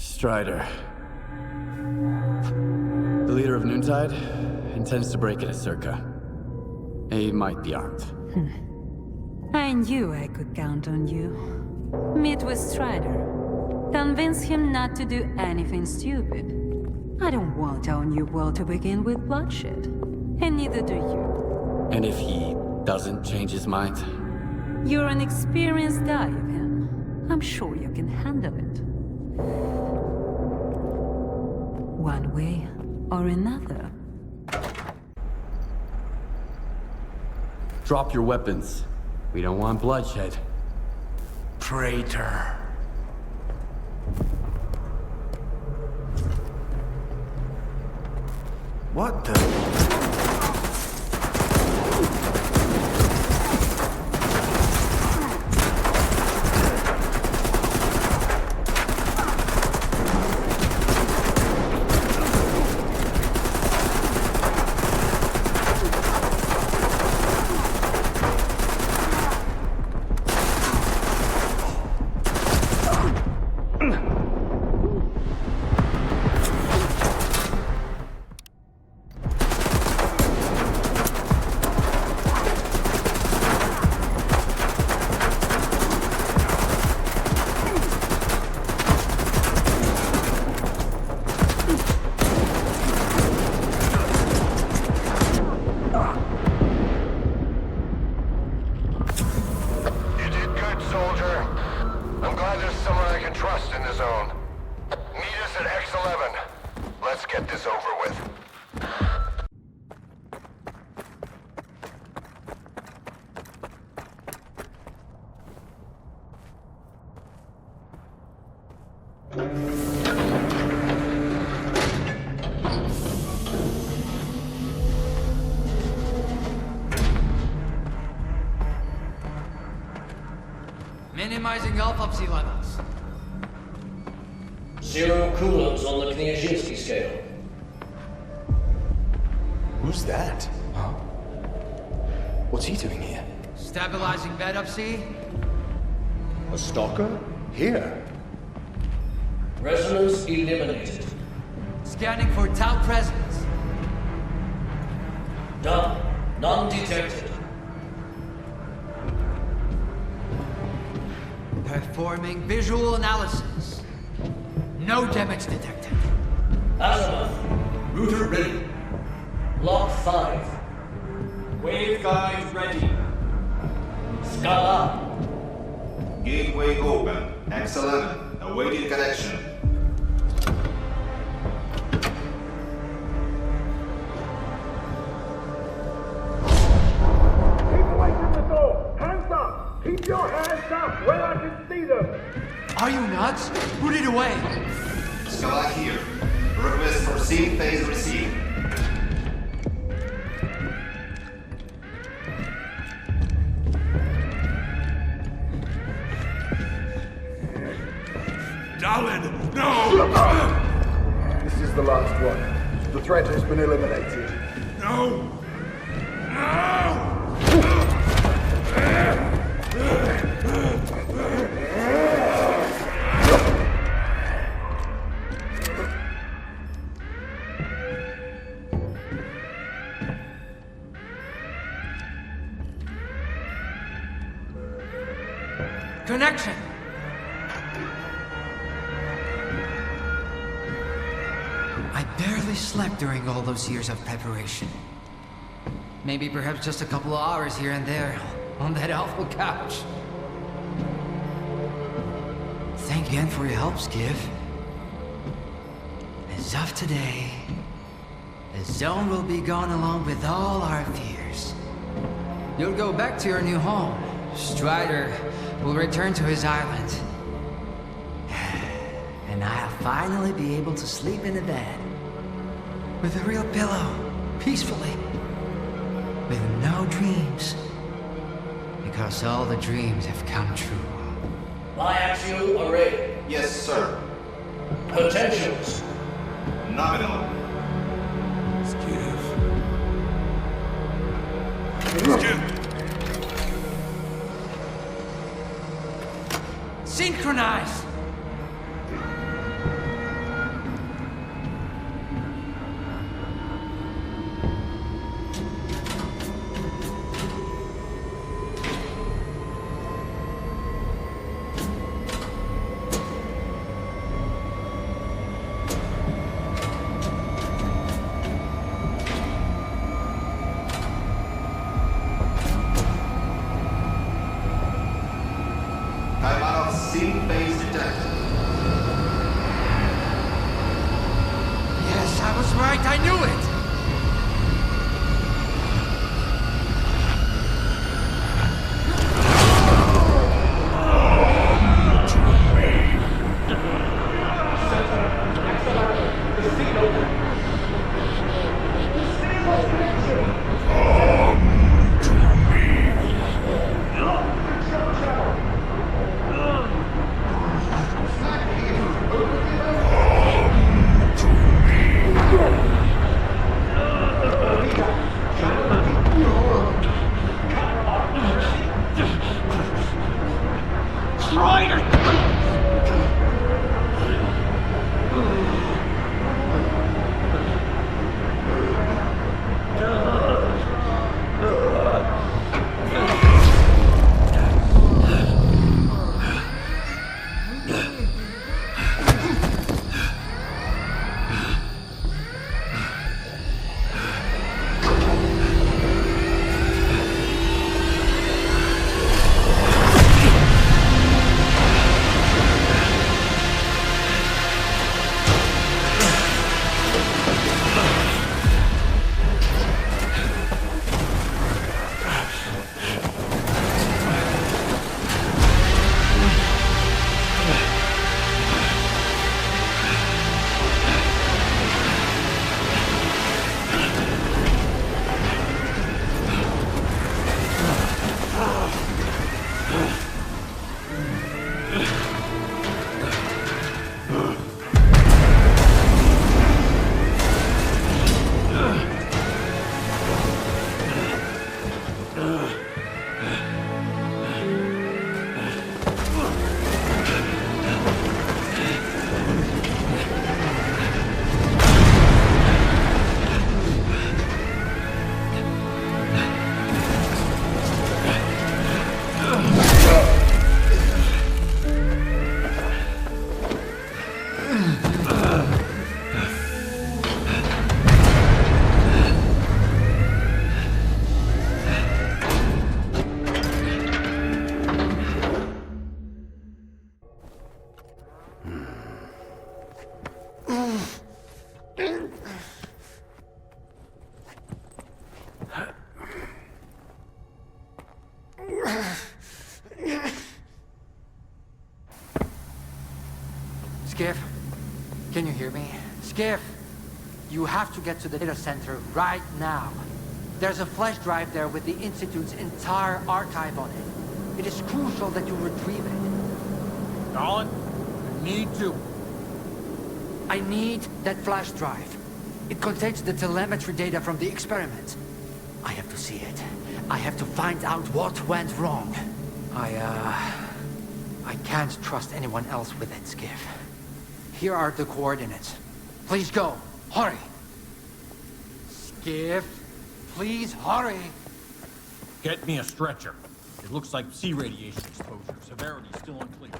Strider. The leader of Noontide intends to break into Circa. He might be armed. I knew I could count on you. Meet with Strider. Convince him not to do anything stupid. I don't want our new world to begin with bloodshed. And neither do you. And if he doesn't change his mind? You're an experienced guy of him. I'm sure you can handle it. One way or another. Drop your weapons. We don't want bloodshed. Traitor. What the... Minimizing autopsy levels. 0 coulombs on the Kniazinski scale. Who's that? Huh? What's he doing here? Stabilizing bed up, see? A stalker? Here? Resonance eliminated. Scanning for tau presence. Done. None detected. Performing visual analysis. No damage detected. Azimuth. Router ready. Lock 5. Waveguide ready. Scala. Gateway open. X11. Awaiting connection. Keep away from the door! Hands up! Keep your hands up where I can see them! Are you nuts? Put it away! Scala here. Request for sync phase received. Dalin, no! This is the last one. The threat has been eliminated. No! No! Connection! I barely slept during all those years of preparation. Maybe perhaps just a couple of hours here and there on that awful couch. Thank you again for your help, Skif. As of today, the zone will be gone along with all our fears. You'll go back to your new home. Strider will return to his island. And I'll finally be able to sleep in a bed. With a real pillow. Peacefully. With no dreams. Because all the dreams have come true. Biaxial array. Yes, sir. Potentials. Nominal. Skif. Synchronize! Perceived phase detected. Yes, I was right. I knew it. Skif, can you hear me? Skif, you have to get to the data center right now. There's a flash drive there with the Institute's entire archive on it. It is crucial that you retrieve it. Dalin, I need to. I need that flash drive. It contains the telemetry data from the experiment. I have to see it. I have to find out what went wrong. I can't trust anyone else with it, Skif. Here are the coordinates. Please go. Hurry. Skif, please hurry. Get me a stretcher. It looks like sea radiation exposure. Severity is still unclear.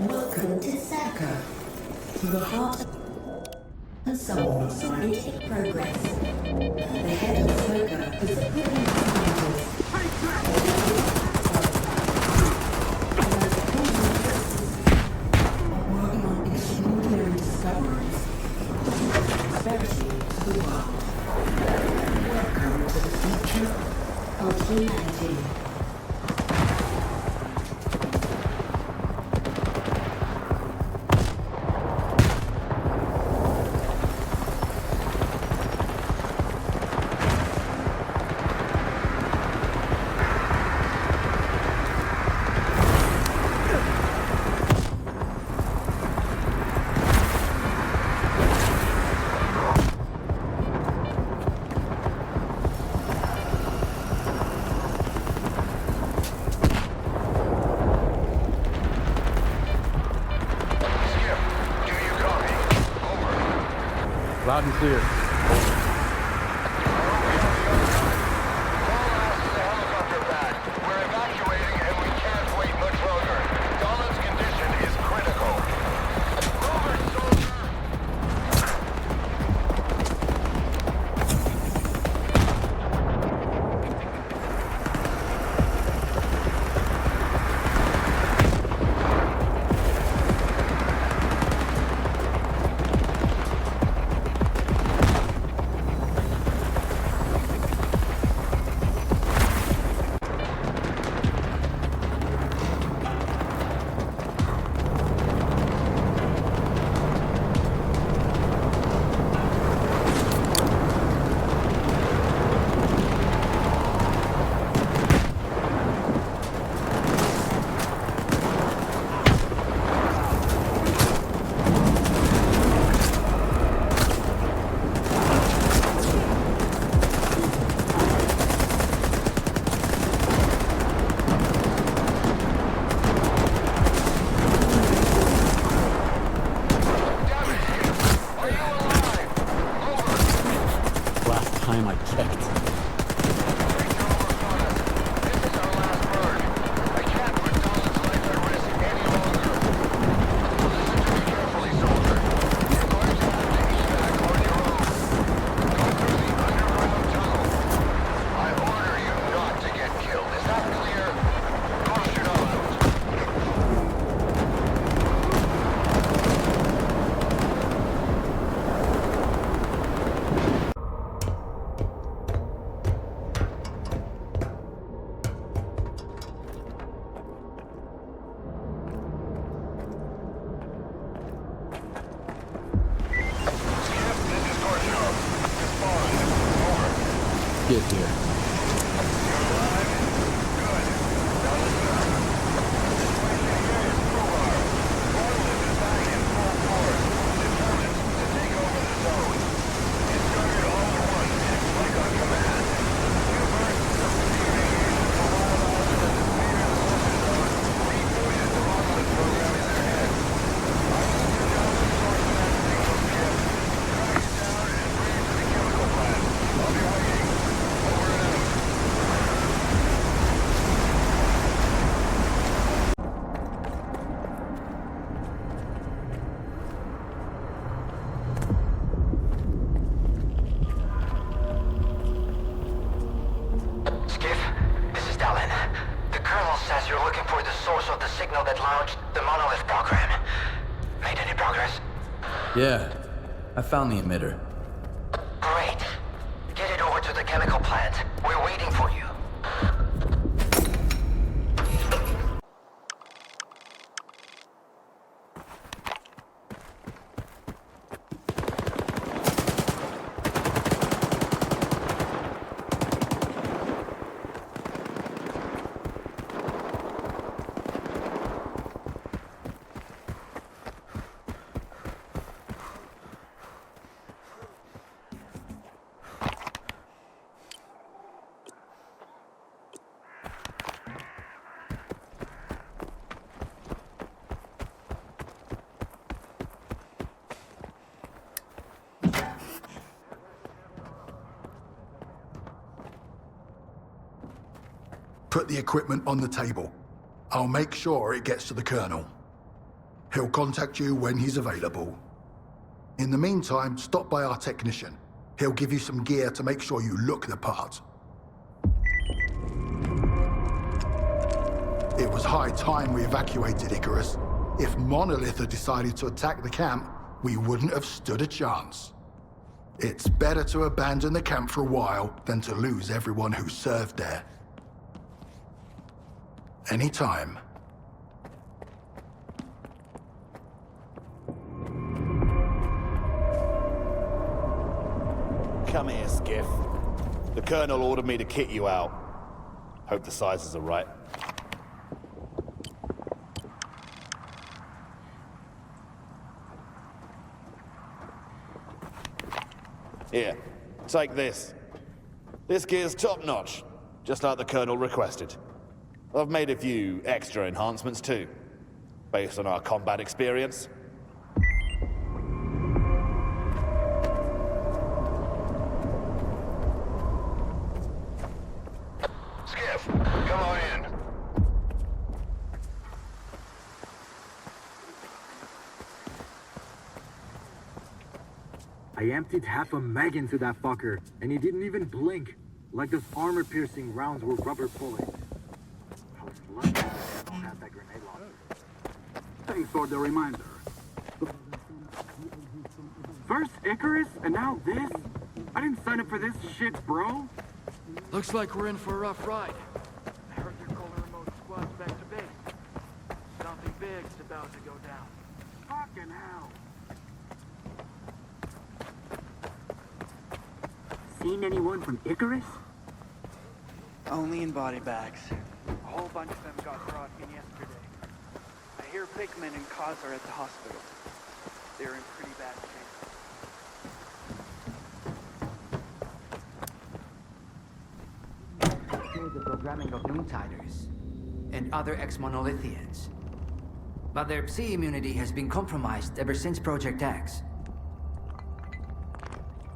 Welcome to Stalker, to the heart and soul of scientific progress. The head of Stalker is a brilliant scientist. Working on extraordinary discoveries. Prosperity to the world. Welcome to the future of humanity. Loud and clear. We're evacuating and we can't wait much longer. Dalin's condition is critical. Over, soldier! Time I checked. Get here. Skif, this is Dalin. The Colonel says you're looking for the source of the signal that launched the Monolith program. Made any progress? Yeah, I found the emitter. Great. Get it over to the chemical plant. We're waiting for you. Put the equipment on the table. I'll make sure it gets to the Colonel. He'll contact you when he's available. In the meantime, stop by our technician. He'll give you some gear to make sure you look the part. It was high time we evacuated Icarus. If Monolith had decided to attack the camp, we wouldn't have stood a chance. It's better to abandon the camp for a while than to lose everyone who served there. Anytime. Come here, Skif. The Colonel ordered me to kit you out. Hope the sizes are right. Here, take this. This gear's top-notch, just like the Colonel requested. I've made a few extra enhancements too, based on our combat experience. I emptied half a mag into that fucker, and he didn't even blink. Like those armor-piercing rounds were rubber bullets. I was lucky that I had that grenade launcher. Thanks for the reminder. First Icarus, and now this? I didn't sign up for this shit, bro. Looks like we're in for a rough ride. I heard they're calling remote squads back to base. Something big's about to go down. Fucking hell. Seen anyone from Icarus? Only in body bags. A whole bunch of them got brought in yesterday. I hear Pickman and Kaz are at the hospital. They're in pretty bad shape. The programming of Noontiders and other ex-monolithians. But their psi immunity has been compromised ever since Project X.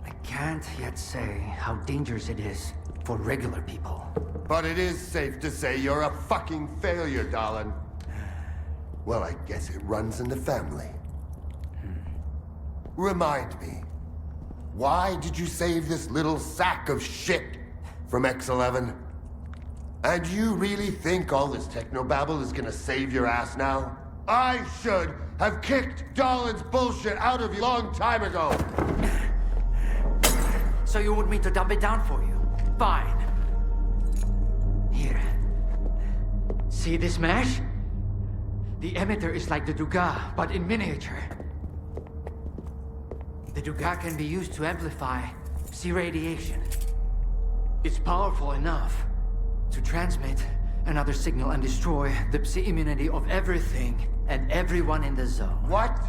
I can't yet say how dangerous it is for regular people. But it is safe to say you're a fucking failure, Dalin. Well, I guess it runs in the family. Remind me, why did you save this little sack of shit from X-11? And you really think all this technobabble is gonna save your ass now? I should have kicked Dalin's bullshit out of you a long time ago! So you want me to dump it down for you? Fine. Here. See this mesh? The emitter is like the Duga, but in miniature. The Duga can be used to amplify psi radiation. It's powerful enough to transmit another signal and destroy the psi immunity of everything and everyone in the zone. What?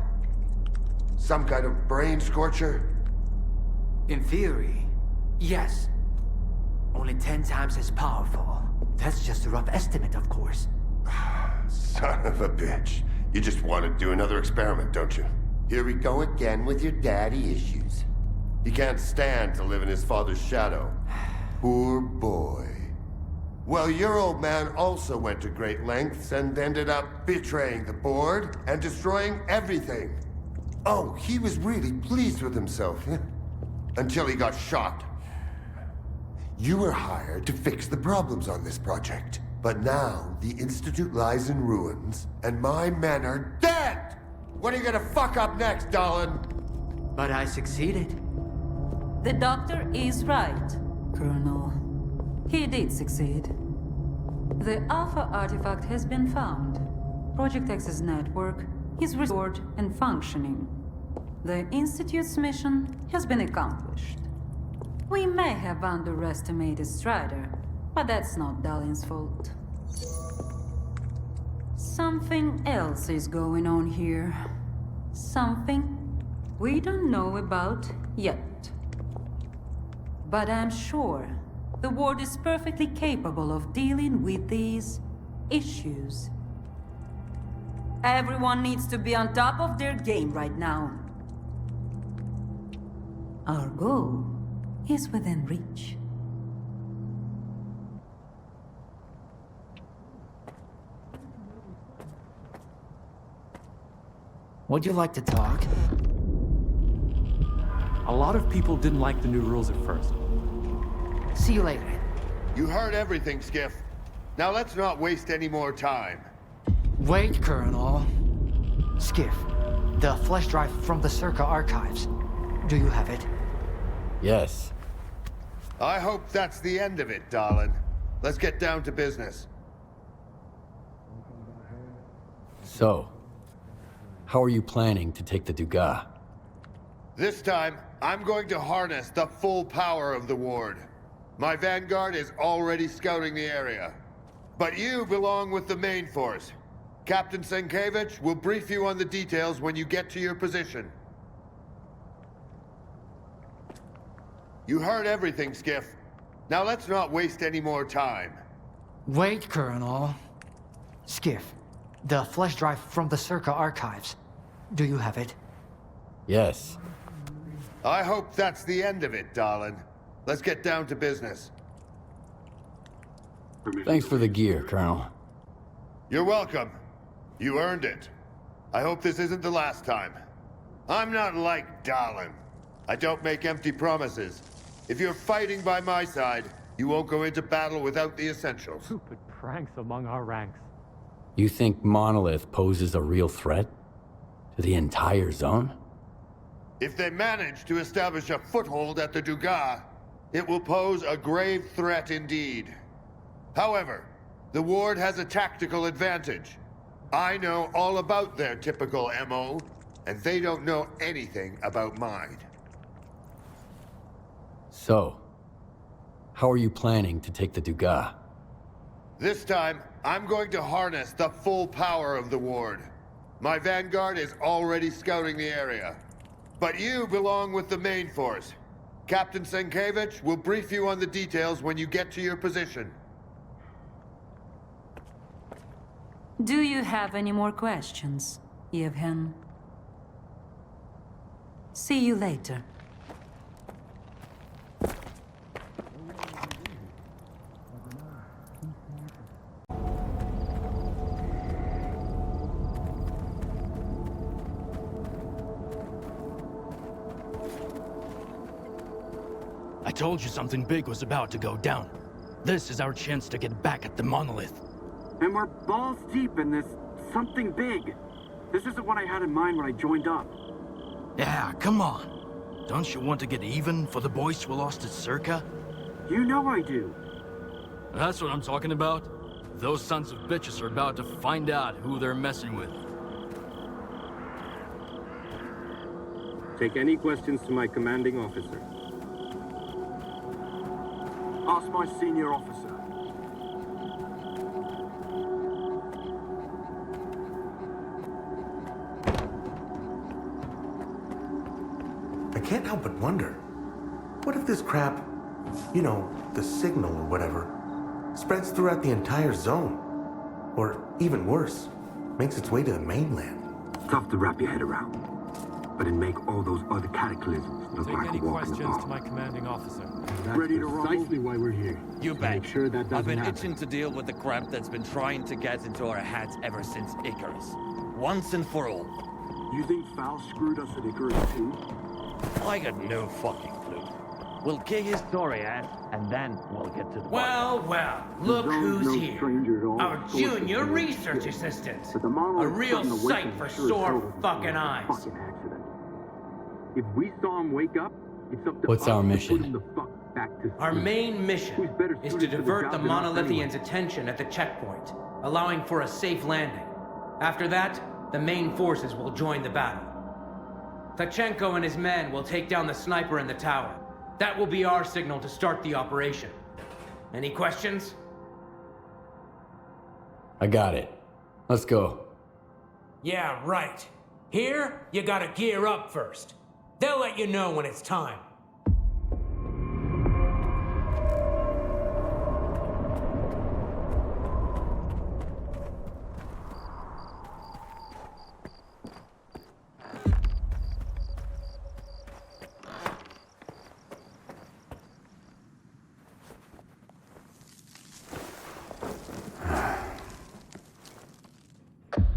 Some kind of brain scorcher? In theory, yes. Only 10 times as powerful. That's just a rough estimate, of course. Son of a bitch. You just want to do another experiment, don't you? Here we go again with your daddy issues. He can't stand to live in his father's shadow. Poor boy. Well, your old man also went to great lengths and ended up betraying the board and destroying everything. Oh, he was really pleased with himself, until he got shot. You were hired to fix the problems on this project. But now, the Institute lies in ruins, and my men are dead! What are you gonna fuck up next, Dalin? But I succeeded. The doctor is right, Colonel. He did succeed. The Alpha artifact has been found. Project X's network is restored and functioning. The Institute's mission has been accomplished. We may have underestimated Strider, but that's not Dalin's fault. Something else is going on here. Something we don't know about yet. But I'm sure the Ward is perfectly capable of dealing with these issues. Everyone needs to be on top of their game right now. Our goal is within reach. Would you like to talk? A lot of people didn't like the new rules at first. See you later. You heard everything, Skif. Now let's not waste any more time. Wait, Colonel. Skif, the flash drive from the Circa archives. Do you have it? Yes. I hope that's the end of it, Dalin. Let's get down to business. So, how are you planning to take the Duga? This time, I'm going to harness the full power of the Ward. My vanguard is already scouting the area. But you belong with the main force. Captain Senkevich will brief you on the details when you get to your position. You heard everything, Skif. Now let's not waste any more time. Wait, Colonel. Skif, the flash drive from the Circa archives. Do you have it? Yes. I hope that's the end of it, Dalin. Let's get down to business. Thanks for the gear, Colonel. You're welcome. You earned it. I hope this isn't the last time. I'm not like Dalin. I don't make empty promises. If you're fighting by my side, you won't go into battle without the essentials. Stupid pranks among our ranks. You think Monolith poses a real threat to the entire zone? If they manage to establish a foothold at the Dugas, it will pose a grave threat indeed. However, the Ward has a tactical advantage. I know all about their typical MO, and they don't know anything about mine. So, how are you planning to take the Dugas? This time, I'm going to harness the full power of the Ward. My Vanguard is already scouting the area. But you belong with the main force. Captain Senkevich will brief you on the details when you get to your position. Do you have any more questions, Yevhen? See you later. I told you something big was about to go down. This is our chance to get back at the monolith. And we're balls deep in this something big. This isn't what I had in mind when I joined up. Yeah, come on. Don't you want to get even for the boys who lost at Circa? You know I do. That's what I'm talking about. Those sons of bitches are about to find out who they're messing with. Take any questions to my commanding officer. Ask my senior officer. I can't help but wonder, what if this crap, you know, the signal or whatever, spreads throughout the entire zone? Or even worse, makes its way to the mainland? Tough to wrap your head around, but it'd make all those other cataclysms look Take like any a walk in the questions park. to my commanding officer. That's Ready to precisely why we're here. You To bet. make sure that I've doesn't been happen. itching to deal with the crap that's been trying to get into our heads ever since Icarus. Once and for all. You think Foul screwed us at Icarus too? I got no fucking clue. We'll kick his story ass, and then we'll get to the Well, well, look who's here. Our junior research assistant. A real sight for sore fucking eyes. If we saw him wake up, it's up to What's us our to mission? put him the fuck back to Our sleep. main mission Who's better is to suited for the divert the job than us Monolithians' anyway? attention at the checkpoint, allowing for a safe landing. After that, the main forces will join the battle. Tachenko and his men will take down the sniper in the tower. That will be our signal to start the operation. Any questions? I got it. Let's go. Yeah, right. Here, you gotta gear up first. They'll let you know when it's time.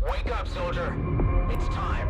Wake up, soldier. It's time.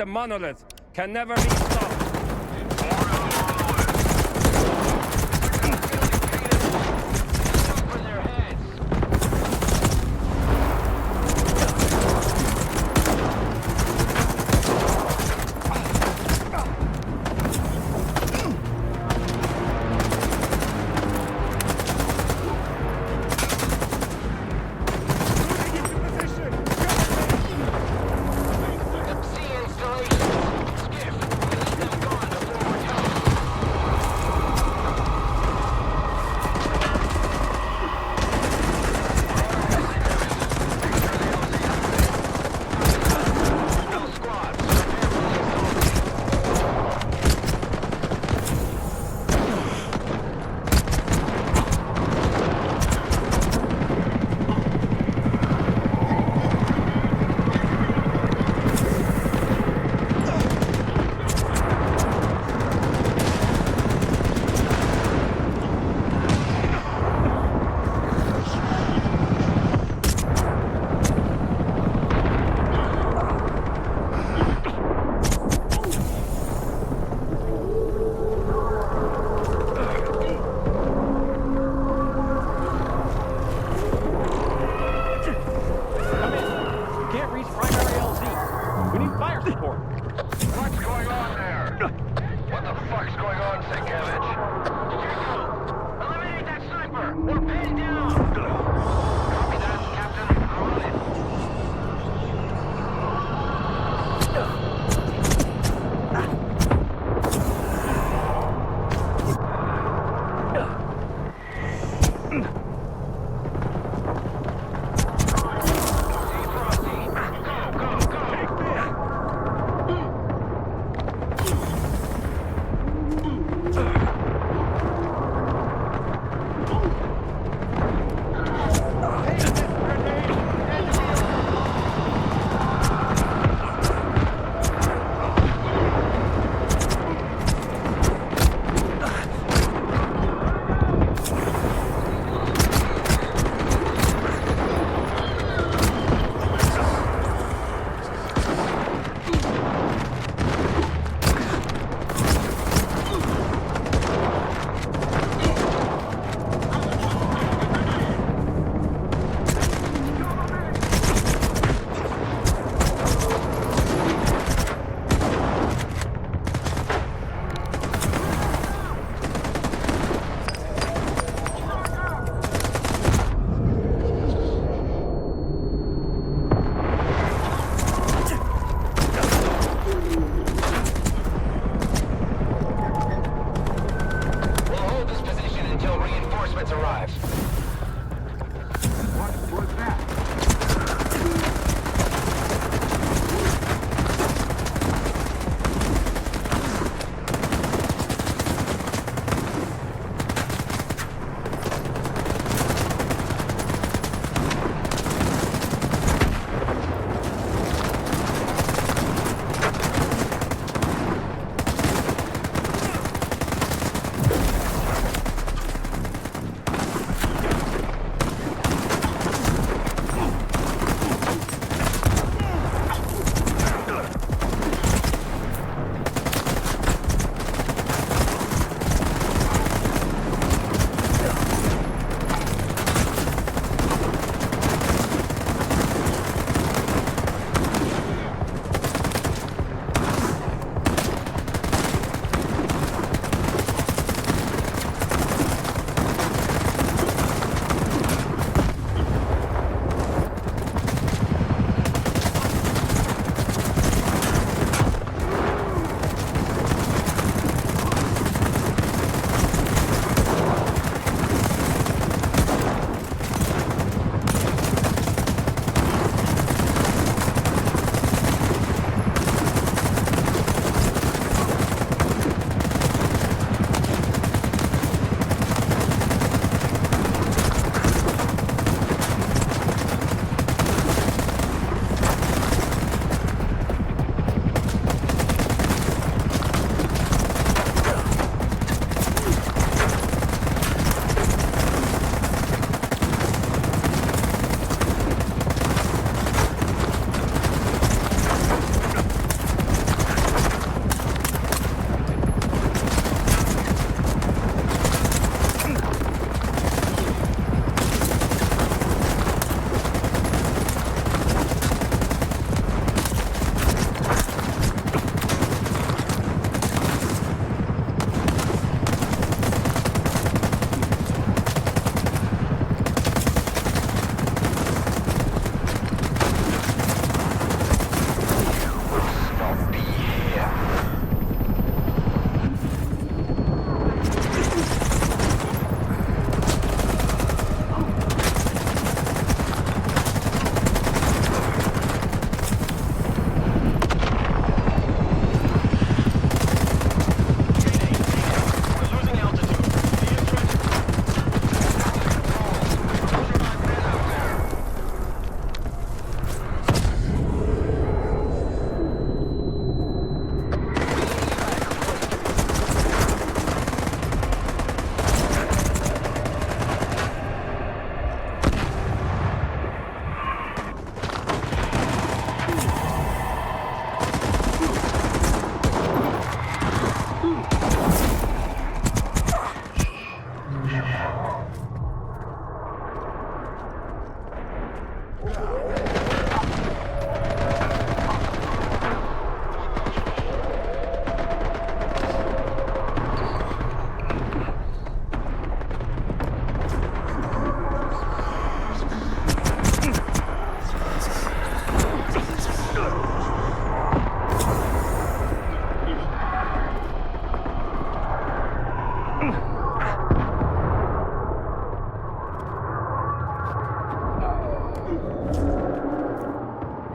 the monolith can never be stopped. Skif, we need them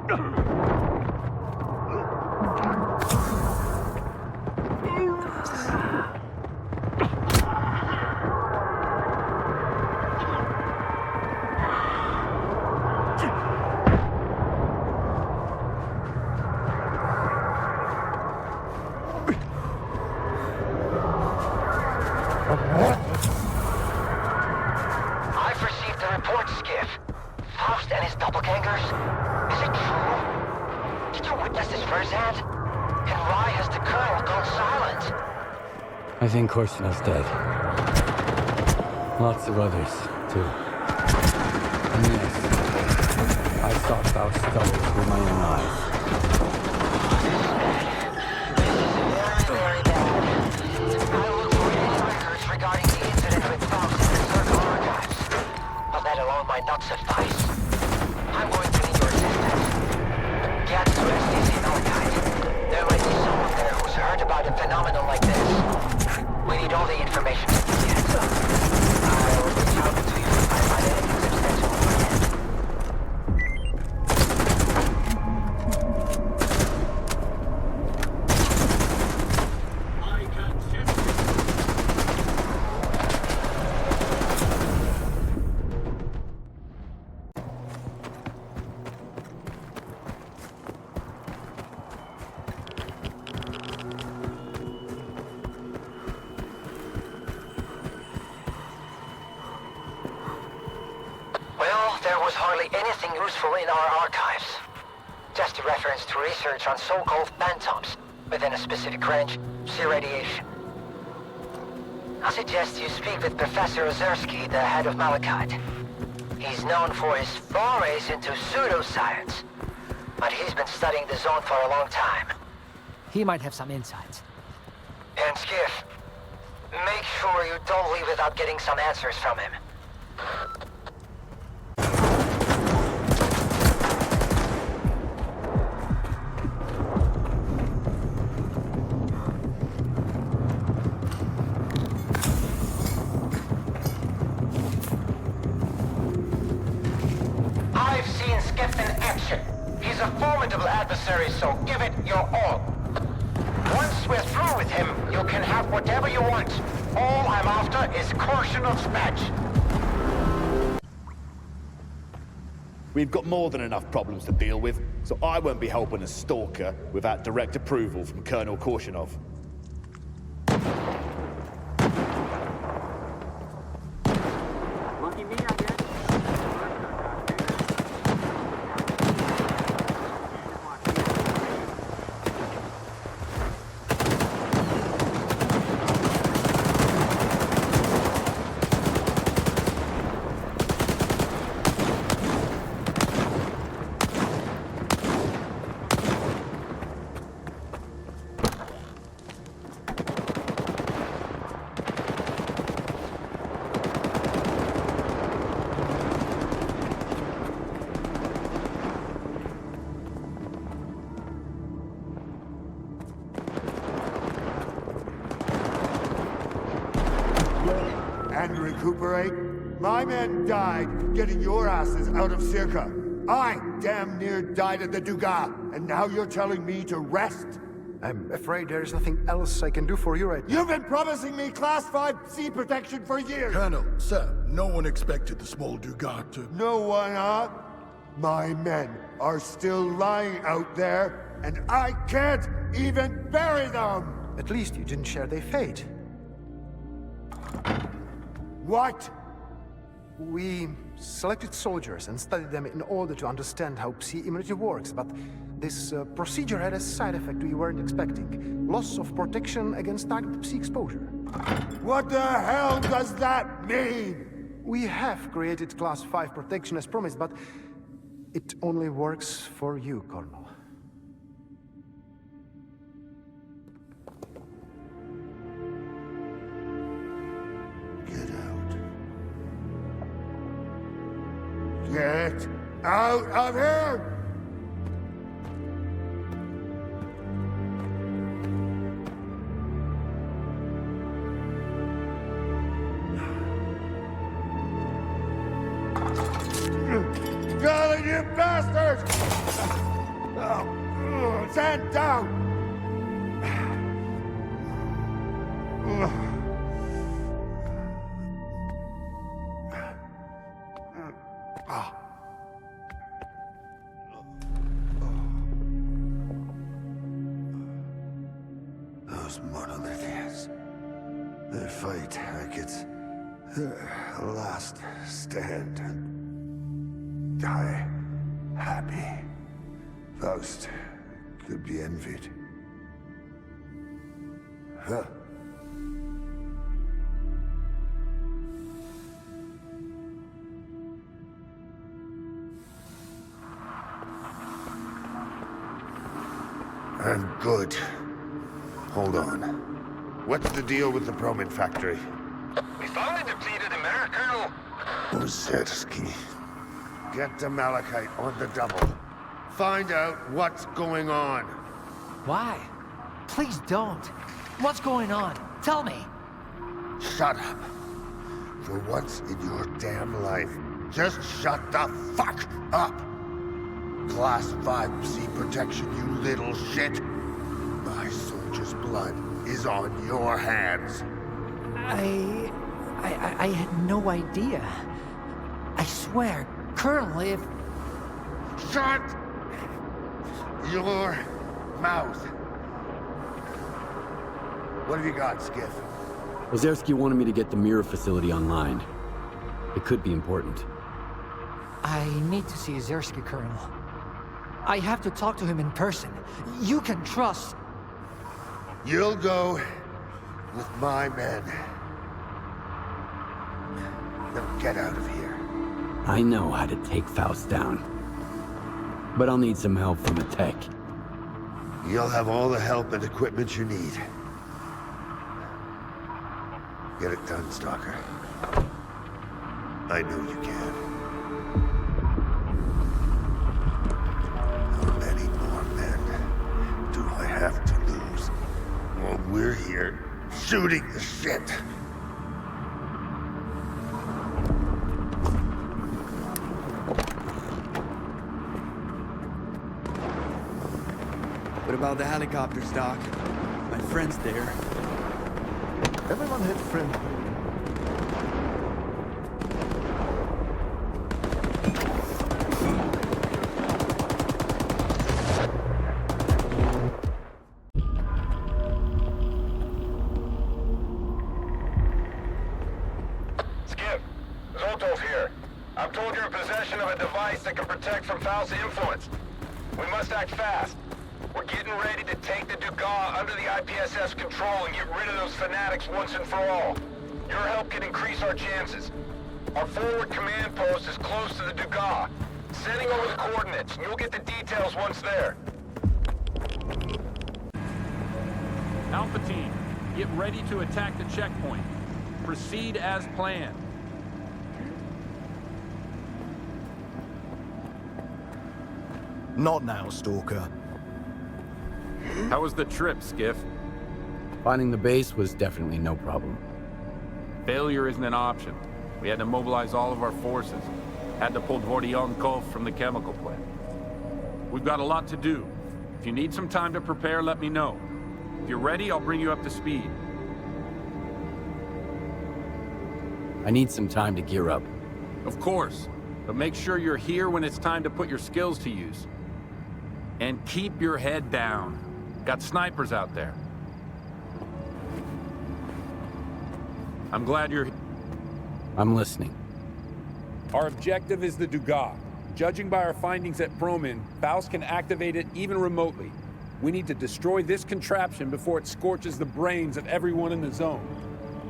I've received the report, Skif. Faust and his doppelgangers? Is it true? Did you witness this firsthand? And why has the Colonel gone silent? I think Korshunov's dead. Lots of others, too. And yes, I saw Faust's double through my own eyes. Very bad. I looked for any records regarding the incident with Faust in the Circle archives. But that alone might not suffice. I'm going to need your assistance. Get to SDC Malachite. There might be someone there who's heard about a phenomenon like this. We need all the information we can get. I'll reach out to you if I find anything substantial on my end. Well, there was hardly anything useful in our archives. Just a reference to research on so-called phantoms within a specific range, C radiation. I suggest you speak with Professor Ozersky, the head of Malachite. He's known for his forays into pseudoscience, but he's been studying the zone for a long time. He might have some insights. And Skif, make sure you don't leave without getting some answers from him. I've seen Skif in action. He's a formidable adversary, so give it your all. Once we're through with him, you can have whatever you want. All I'm after is Korshunov's badge. We've got more than enough problems to deal with, so I won't be helping a Stalker without direct approval from Colonel Korshunov. Lucky me, I guess. And recuperate? My men died getting your asses out of Circa. I damn near died at the Dugas, and now you're telling me to rest? I'm afraid there is nothing else I can do for you right now. You've been promising me Class 5 sea protection for years! Colonel, sir, no one expected the small Dugas to... No one, huh? My men are still lying out there, and I can't even bury them! At least you didn't share their fate. What? We selected soldiers and studied them in order to understand how Psi immunity works, but this procedure had a side effect we weren't expecting. Loss of protection against targeted Psi exposure. What the hell does that mean? We have created Class 5 protection as promised, but it only works for you, Colonel. Get out of here! Dalin, you bastard! Stand down! Those monolithians. They fight like it's their last stand and die happy. Faust could be envied. Huh? I'm good. Hold on. What's the deal with the Promin factory? We finally depleted the mare, Colonel. Zersky. Get to Malachite on the double. Find out what's going on. Why? Please don't. What's going on? Tell me. Shut up. For once in your damn life, just shut the fuck up. Class 5C protection, you little shit. My soldier's blood is on your hands. I had no idea. I swear, Colonel, if... Shut your mouth. What have you got, Skif? Ozerski wanted me to get the mirror facility online. It could be important. I need to see Zersky, Colonel. I have to talk to him in person. You can trust... You'll go with my men. Now get out of here. I know how to take Faust down. But I'll need some help from a tech. You'll have all the help and equipment you need. Get it done, Stalker. I know you can. How many more men do I have to lose while we're here shooting the shit? What about the helicopters, Doc? My friend's there. Everyone hit friend. Skip, Zoltov here. I'm told you're in possession of a device that can protect from Faust's influence. We must act fast. We're getting ready to take the Dugas under the IPSS control and get rid of those fanatics once and for all. Your help can increase our chances. Our forward command post is close to the Dugas. Sending over the coordinates, and you'll get the details once there. Alpha Team, get ready to attack the checkpoint. Proceed as planned. Not now, Stalker. How was the trip, Skif? Finding the base was definitely no problem. Failure isn't an option. We had to mobilize all of our forces. Had to pull Dvoryankov from the chemical plant. We've got a lot to do. If you need some time to prepare, let me know. If you're ready, I'll bring you up to speed. I need some time to gear up. Of course, but make sure you're here when it's time to put your skills to use. And keep your head down. Got snipers out there. I'm glad you're here. I'm listening. Our objective is the Dugas. Judging by our findings at Promin, Faust can activate it even remotely. We need to destroy this contraption before it scorches the brains of everyone in the zone.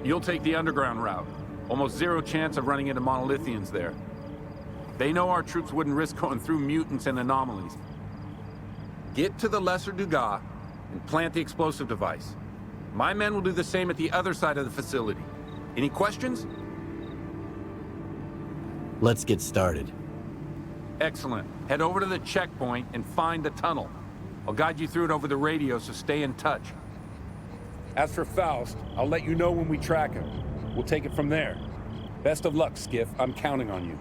You'll take the underground route. Almost zero chance of running into monolithians there. They know our troops wouldn't risk going through mutants and anomalies. Get to the lesser Dugas and plant the explosive device. My men will do the same at the other side of the facility. Any questions? Let's get started. Excellent. Head over to the checkpoint and find the tunnel. I'll guide you through it over the radio, so stay in touch. As for Faust, I'll let you know when we track him. We'll take it from there. Best of luck, Skif. I'm counting on you.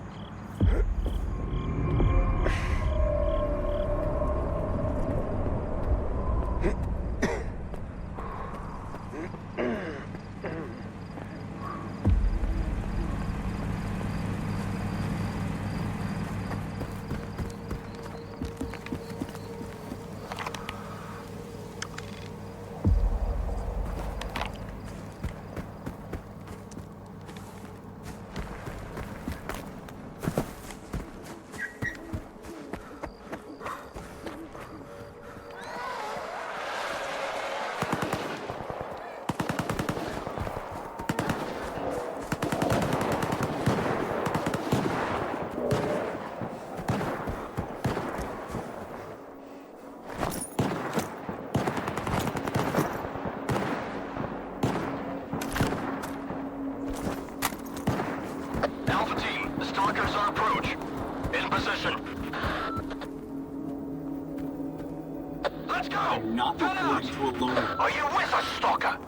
Let's go! I'm not reporting to a loner. Are you with us, Stalker?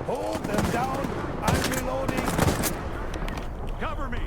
Hold them down. I'm reloading. Cover me.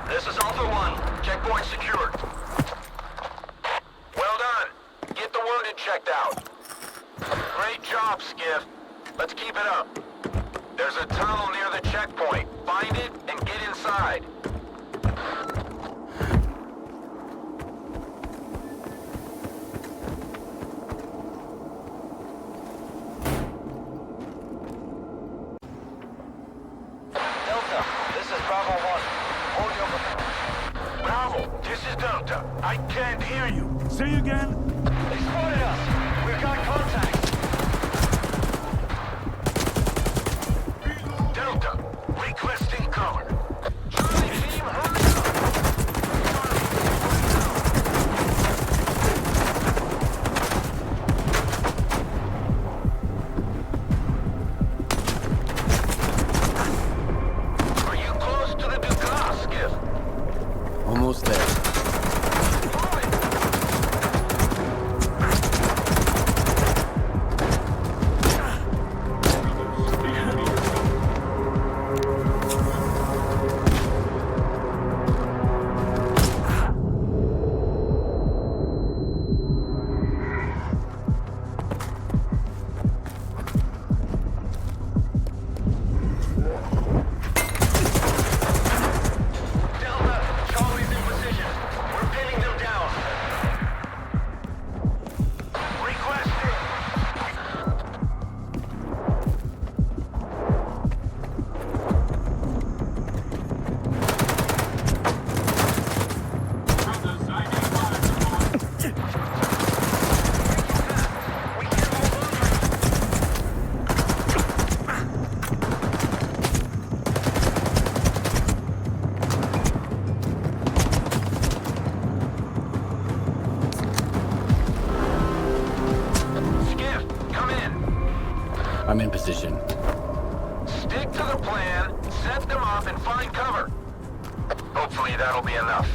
This is Alpha 1. Checkpoint secured. Well done. Get the wounded checked out. Great job, Skif. Let's keep it up. There's a tunnel near the checkpoint. Find it and get inside. Delta, this is Bravo 1. Hold your position. Bravo, this is Delta. I can't hear you. Say again. They spotted us. We've got contact. Delta, requesting cover. Charlie team, hurry up. Are you close to the Dugas, Skif? Almost there. Delta, Charlie's in position. We're pinning them down. Requesting. Skif, come in. I'm in position. Stick to the plan, set them up, and find cover. Hopefully that'll be enough.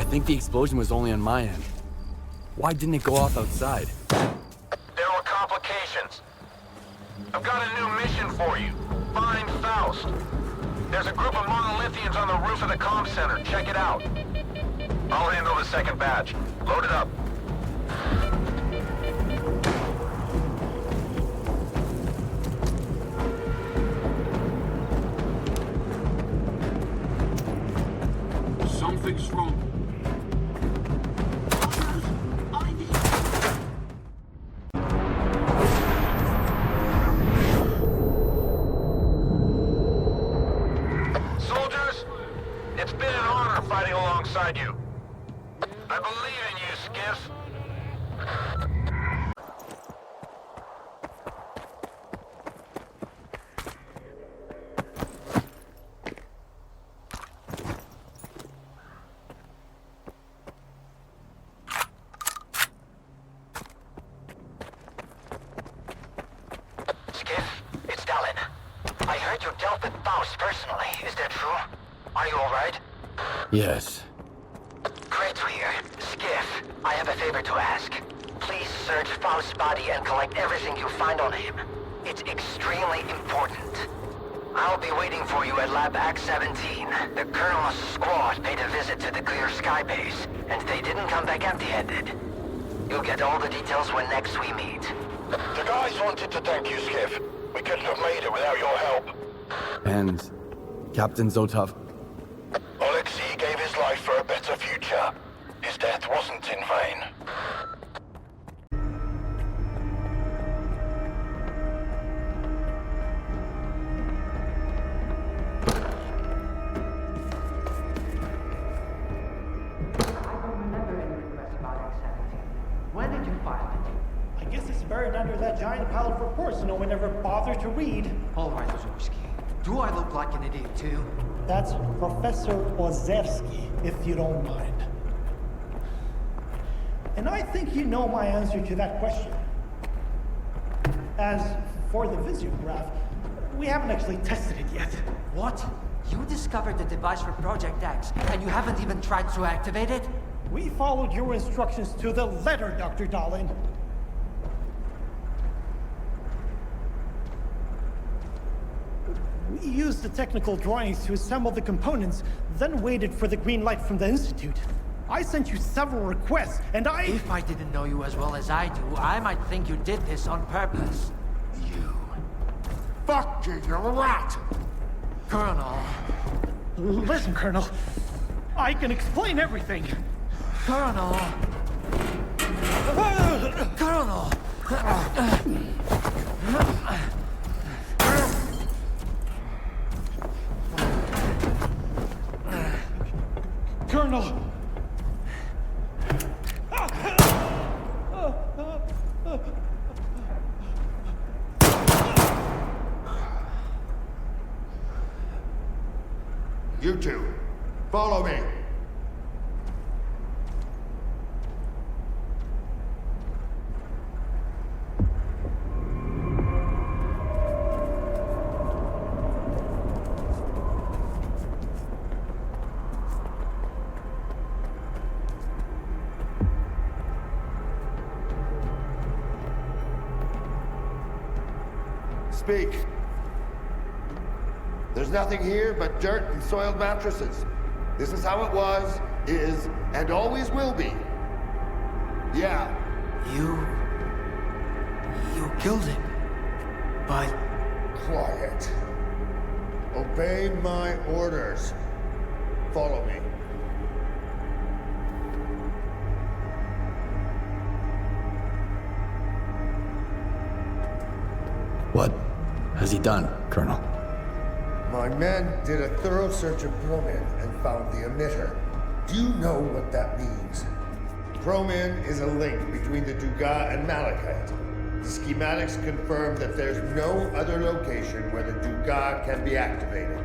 think the explosion was only on my end. Why didn't it go off outside? There were complications. I've got a new mission for you. Find Faust. There's a group of monolithians on the roof of the comm center. Check it out. I'll handle the second batch. Load it up. Something's wrong. Soldiers, it's been an honor fighting alongside you. I believe in you, Skif. Skif, it's Dalin. I heard you dealt with Faust personally. Is that true? Are you alright? Yes. Great to hear. Skif, I have a favor to ask. Please search Faust's body and collect everything you find on him. It's extremely important. I'll be waiting for you at Lab Act 17. The Colonel's squad paid a visit to the Clear Sky base, and they didn't come back empty-handed. You'll get all the details when next we meet. The guys wanted to thank you, Skif. We couldn't have made it without your help. And Captain Zotov? Alexei gave his life for a better future. His death wasn't in vain. When did you file it? I guess it's buried under that giant pile of reports no one ever bothered to read. All right, Ozorski. Do I look like an idiot too? That's Professor Ozevsky, if you don't mind. And I think you know my answer to that question. As for the Visiograph, we haven't actually tested it yet. What? You discovered the device for Project X, and you haven't even tried to activate it? We followed your instructions to the letter, Dr. Dalin. We used the technical drawings to assemble the components, then waited for the green light from the Institute. I sent you several requests, and If I didn't know you as well as I do, I might think you did this on purpose. Fucking rat! Colonel. Listen, Colonel. I can explain everything. Colonel. Colonel. Colonel. You two, follow me. Speak. There's nothing here but dirt and soiled mattresses. This is how it was, is, and always will be. Yeah. You killed him. But... Quiet. Obey my orders. Follow me. What has he done, Colonel? My men did a thorough search of Promin and found the emitter. Do you know what that means? Promin is a link between the Dugas and Malachite. The schematics confirm that there's no other location where the Dugas can be activated.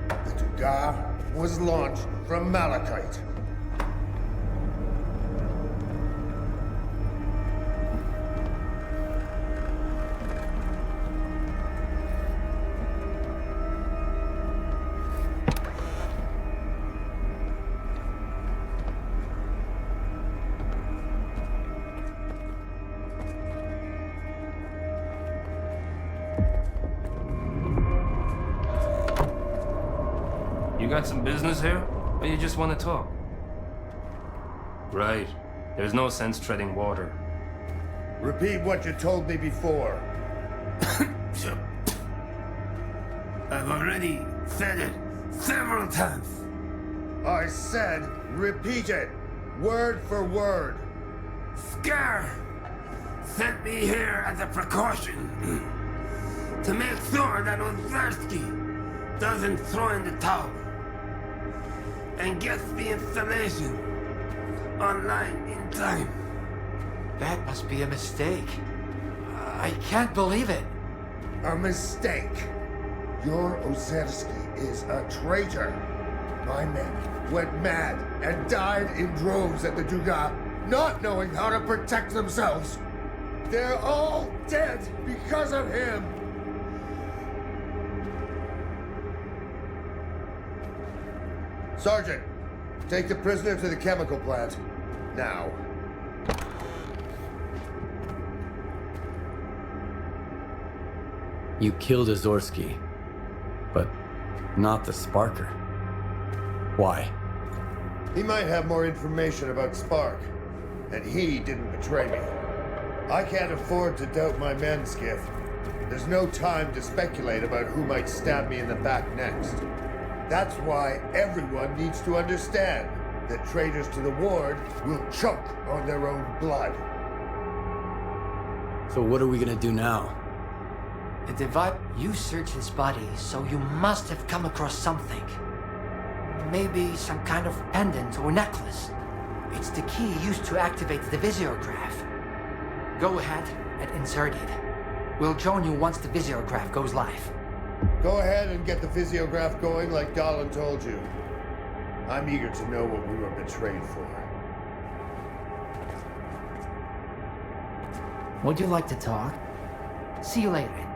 The Dugas was launched from Malachite. You got some business here? Or you just want to talk? Right. There's no sense treading water. Repeat what you told me before. I've already said it several times. I said, repeat it. Word for word. Skif sent me here as a precaution. To make sure that Ozersky doesn't throw in the towel. And gets the installation online in time. That must be a mistake. I can't believe it. A mistake. Your Ozersky is a traitor. My men went mad and died in droves at the Dugas, not knowing how to protect themselves. They're all dead because of him. Sergeant, take the prisoner to the chemical plant. Now. You killed Ozersky, but not the Sparker. Why? He might have more information about Spark, and he didn't betray me. I can't afford to doubt my men, Skif. There's no time to speculate about who might stab me in the back next. That's why everyone needs to understand that traitors to the Ward will choke on their own blood. So what are we gonna do now? The device. You search his body, so you must have come across something. Maybe some kind of pendant or necklace. It's the key used to activate the visiograph. Go ahead and insert it. We'll join you once the visiograph goes live. Go ahead and get the visiograph going like Dalin told you. I'm eager to know what we were betrayed for. Would you like to talk? See you later.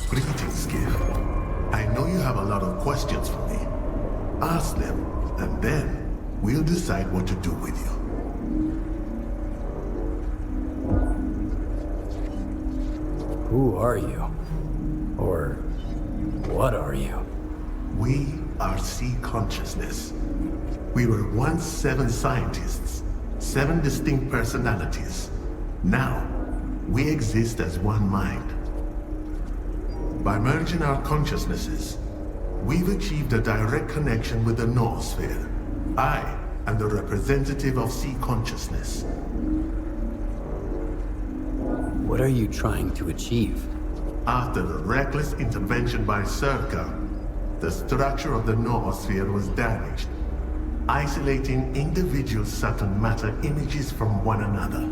Greetings, Skif. I know you have a lot of questions for me. Ask them, and then we'll decide what to do with you. Who are you? Or what are you? We are C Consciousness. We were once 7 scientists, 7 distinct personalities. Now, we exist as one mind. By merging our consciousnesses, we've achieved a direct connection with the noosphere. I am the representative of C Consciousness. What are you trying to achieve? After the reckless intervention by Stalker, the structure of the noosphere was damaged, isolating individual Saturn matter images from one another.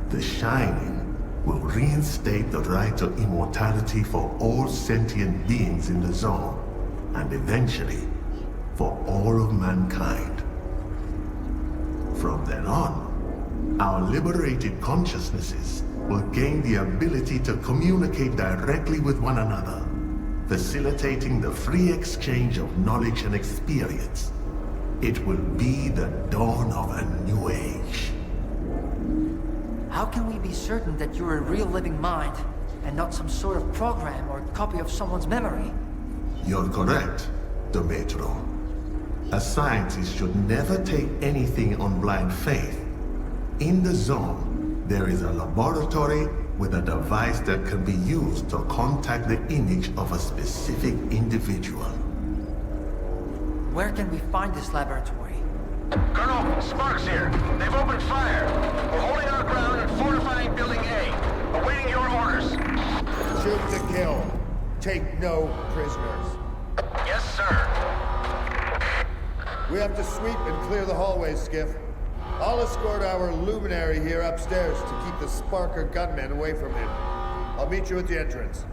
The Shining will reinstate the right to immortality for all sentient beings in the zone, and eventually, for all of mankind. From then on, our liberated consciousnesses will gain the ability to communicate directly with one another, facilitating the free exchange of knowledge and experience. It will be the dawn of a new age. How can we be certain that you're a real living mind and not some sort of program or copy of someone's memory? You're correct, Demetro. A scientist should never take anything on blind faith. In the zone, there is a laboratory with a device that can be used to contact the image of a specific individual. Where can we find this laboratory? Colonel, Sparks here. They've opened fire. We're holding our ground and fortifying Building A. Awaiting your orders. Shoot to kill. Take no prisoners. Yes, sir. We have to sweep and clear the hallways, Skif. I'll escort our luminary here upstairs to keep the Sparker gunmen away from him. I'll meet you at the entrance.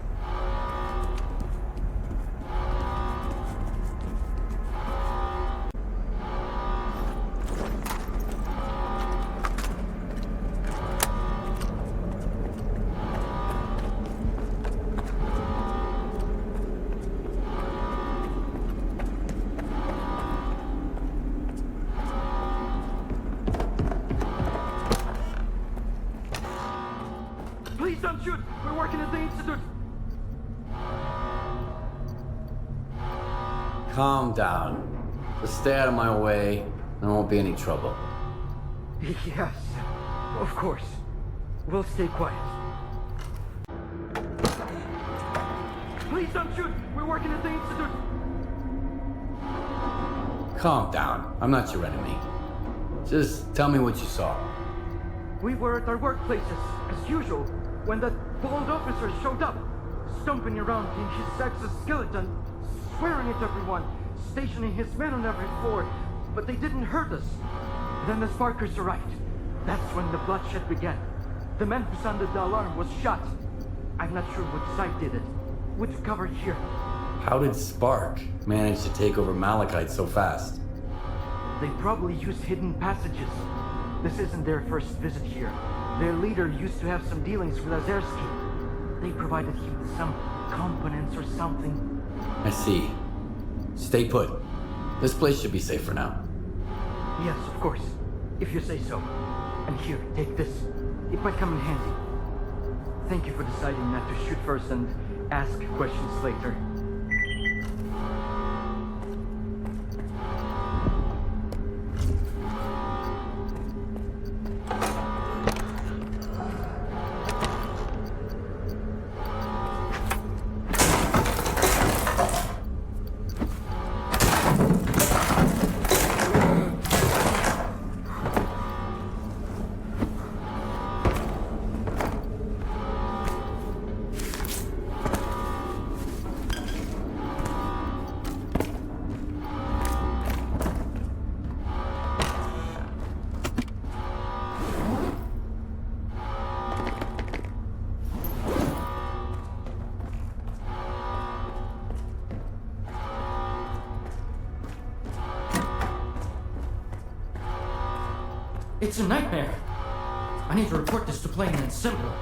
Please don't shoot! We're working at the Institute! Calm down. Just stay out of my way. There won't be any trouble. Yes, of course. We'll stay quiet. Please don't shoot! We're working at the Institute! Calm down. I'm not your enemy. Just tell me what you saw. We were at our workplaces, as usual, when that bald officer showed up, stomping around in his exoskeleton, swearing at everyone, stationing his men on every floor, but they didn't hurt us. Then the sparkers arrived. That's when the bloodshed began. The man who sounded the alarm was shot. I'm not sure which side did it. Which cover here? How did Spark manage to take over Malachite so fast? They probably used hidden passages. This isn't their first visit here. Their leader used to have some dealings with Azerski. They provided him with some components or something. I see. Stay put. This place should be safe for now. Yes, of course. If you say so. And here, take this. It might come in handy. Thank you for deciding not to shoot first and ask questions later. It's a nightmare. I need to report this to Plain and Simple.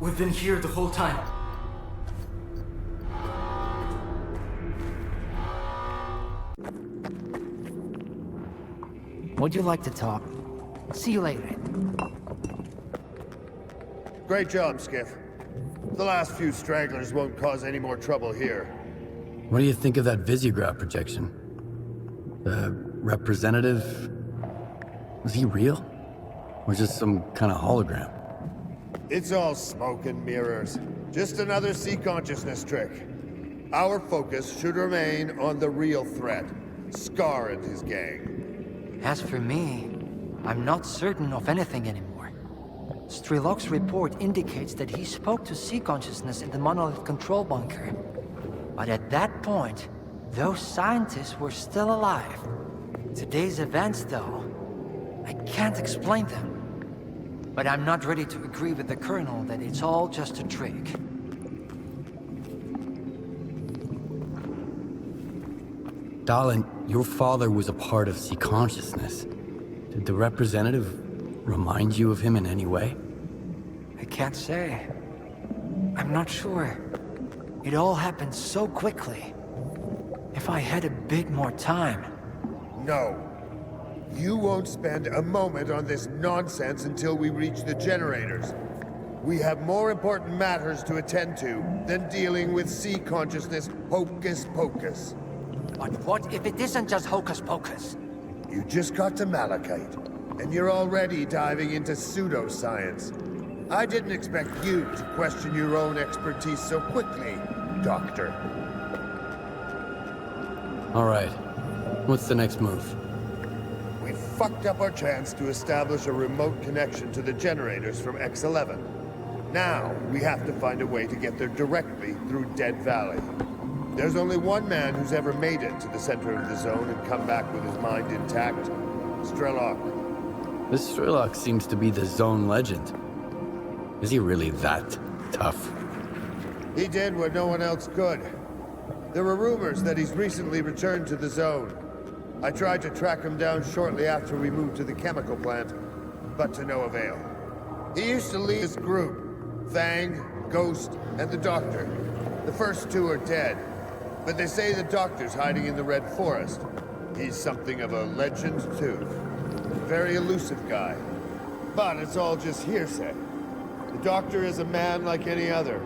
We've been here the whole time. Would you like to talk? See you later. Great job, Skif. The last few stragglers won't cause any more trouble here. What do you think of that Visiograph projection? The representative... Was he real? Or just some kind of hologram? It's all smoke and mirrors. Just another sea consciousness trick. Our focus should remain on the real threat, Scar and his gang. As for me, I'm not certain of anything anymore. Strelok's report indicates that he spoke to sea consciousness in the monolith control bunker. But at that point, those scientists were still alive. Today's events, though, I can't explain them. But I'm not ready to agree with the Colonel that it's all just a trick. Dalin, your father was a part of Sea Consciousness. Did the representative remind you of him in any way? I can't say. I'm not sure. It all happened so quickly. If I had a bit more time... No. You won't spend a moment on this nonsense until we reach the generators. We have more important matters to attend to than dealing with sea consciousness hocus pocus. But what if it isn't just hocus pocus? You just got to Malachite, and you're already diving into pseudoscience. I didn't expect you to question your own expertise so quickly, Doctor. All right. What's the next move? We fucked up our chance to establish a remote connection to the generators from X-11. Now, we have to find a way to get there directly through Dead Valley. There's only one man who's ever made it to the center of the zone and come back with his mind intact. Strelok. This Strelok seems to be the zone legend. Is he really that tough? He did what no one else could. There were rumors that he's recently returned to the zone. I tried to track him down shortly after we moved to the chemical plant, but to no avail. He used to lead his group, Fang, Ghost, and the Doctor. The first two are dead, but they say the Doctor's hiding in the Red Forest. He's something of a legend, too. Very elusive guy. But it's all just hearsay. The doctor is a man like any other.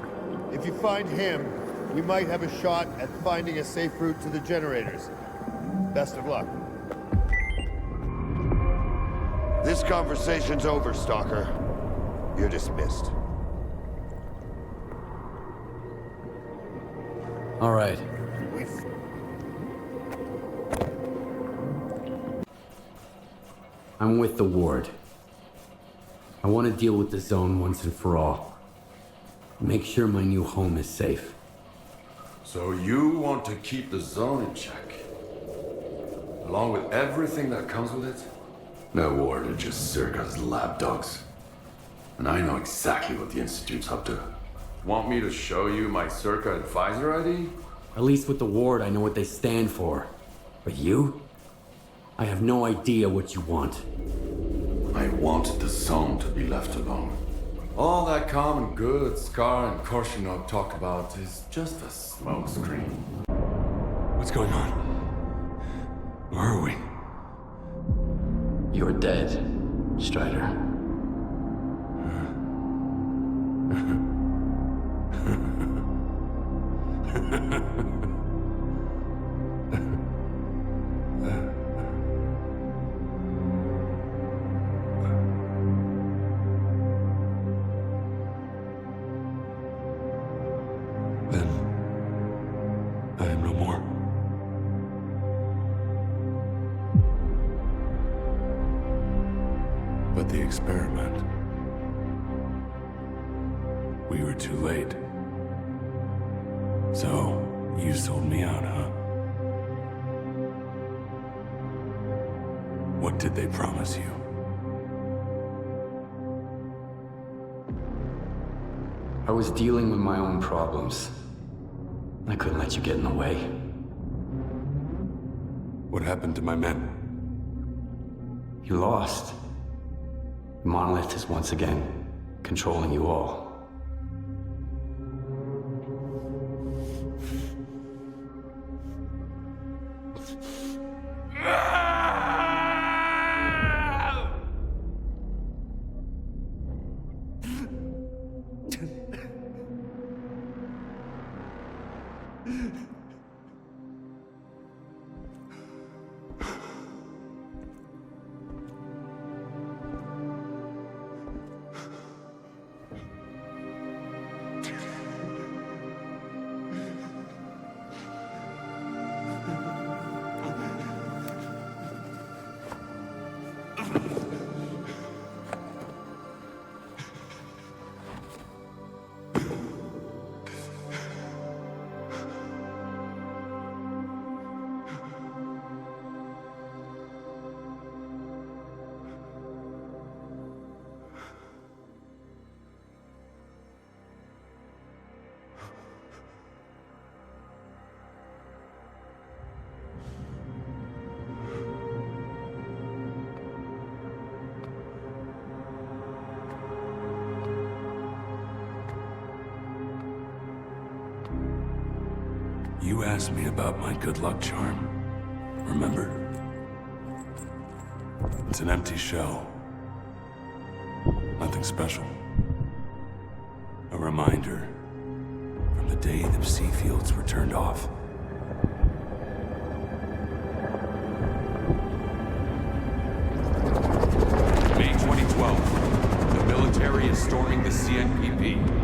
If you find him, we might have a shot at finding a safe route to the generators. Best of luck. This conversation's over, Stalker. You're dismissed. All right. I'm with the ward. I want to deal with the zone once and for all. Make sure my new home is safe. So you want to keep the zone in check? Along with everything that comes with it? No ward are just Zerka's lapdogs. And I know exactly what the Institute's up to. Want me to show you my Zerka advisor ID? At least with the ward, I know what they stand for. But you? I have no idea what you want. I want the zone to be left alone. All that common good Scar and Korshinov talk about is just a smokescreen. What's going on? Where are we? You're dead, Strider. Then I am no more. But the experiment. We were too late. So, you sold me out, huh? What did they promise you? I was dealing with my own problems. I couldn't let you get in the way. What happened to my men? You lost. The monolith is once again controlling you all. You asked me about my good luck charm. Remember? It's an empty shell. Nothing special. A reminder from the day the sea fields were turned off. May 2012. The military is storming the CNPP.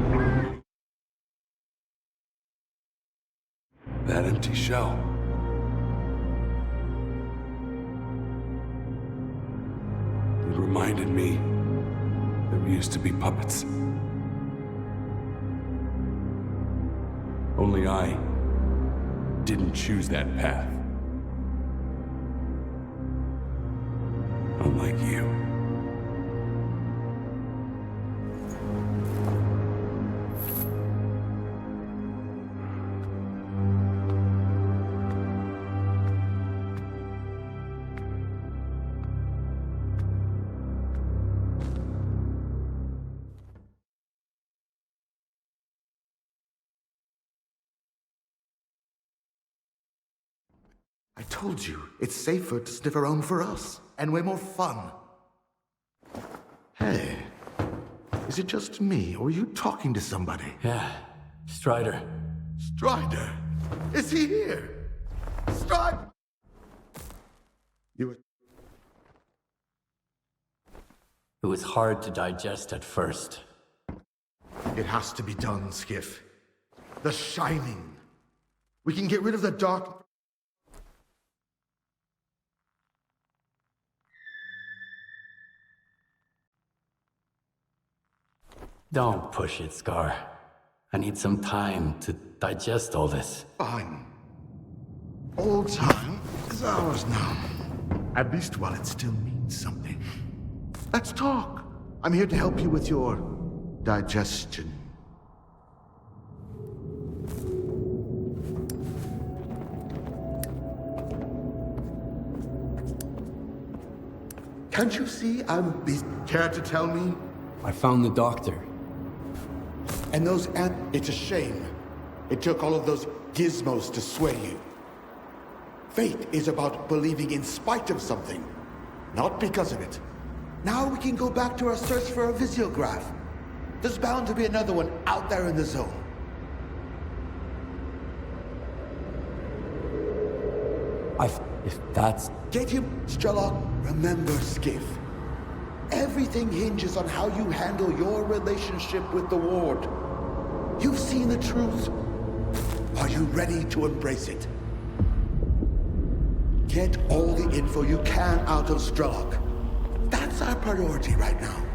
That empty shell. It reminded me that we used to be puppets. Only I didn't choose that path. Unlike you. I told you, it's safer to sniff around for us, and way more fun. Hey, is it just me, or are you talking to somebody? Yeah, Strider. Strider? Is he here? Strider! You... It was hard to digest at first. It has to be done, Skif. The Shining. We can get rid of the dark... Don't push it, Scar. I need some time to digest all this. Fine. All time is ours now. At least while it still means something. Let's talk. I'm here to help you with your digestion. Can't you see I'm busy? Care to tell me? I found the doctor. And those it's a shame. It took all of those gizmos to sway you. Faith is about believing in spite of something, not because of it. Now we can go back to our search for a visiograph. There's bound to be another one out there in the zone. If that's... Get him, Strelok. Remember, Skif. Everything hinges on how you handle your relationship with the Ward. You've seen the truth. Are you ready to embrace it? Get all the info you can out of Strelok. That's our priority right now.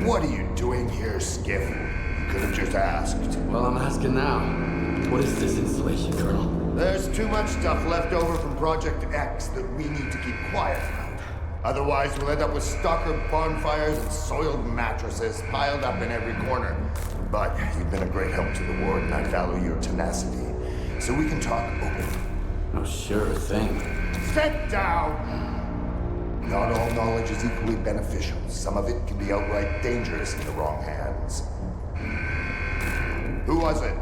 What are you doing here, Skif? You could have just asked. Well, I'm asking now. What is this installation, Colonel? There's too much stuff left over from Project X that we need to keep quiet about. Otherwise, we'll end up with Stalker bonfires and soiled mattresses piled up in every corner. But you've been a great help to the Ward, and I value your tenacity. So we can talk openly. Oh, sure thing. Sit down! Not all knowledge is equally beneficial. Some of it can be outright dangerous in the wrong hands. Who was it?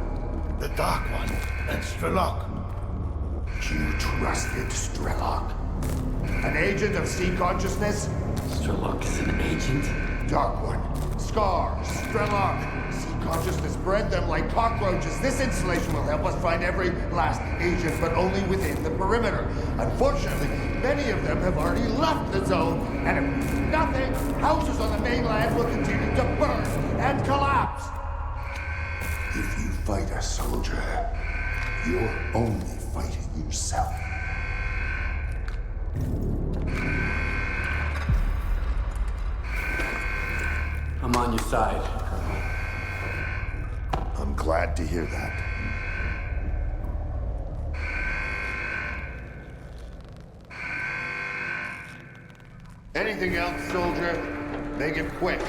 The Dark One. That's Strelok. You trusted Strelok? An agent of sea consciousness? Strelok is an agent? Dark One. Scar. Strelok. Sea consciousness bred them like cockroaches. This installation will help us find every last agent, but only within the perimeter. Unfortunately, many of them have already left the zone, and if nothing, houses on the mainland will continue to burn and collapse. If you fight a soldier, you're only fighting yourself. I'm on your side, Colonel. I'm glad to hear that. Anything else, soldier? Make it quick.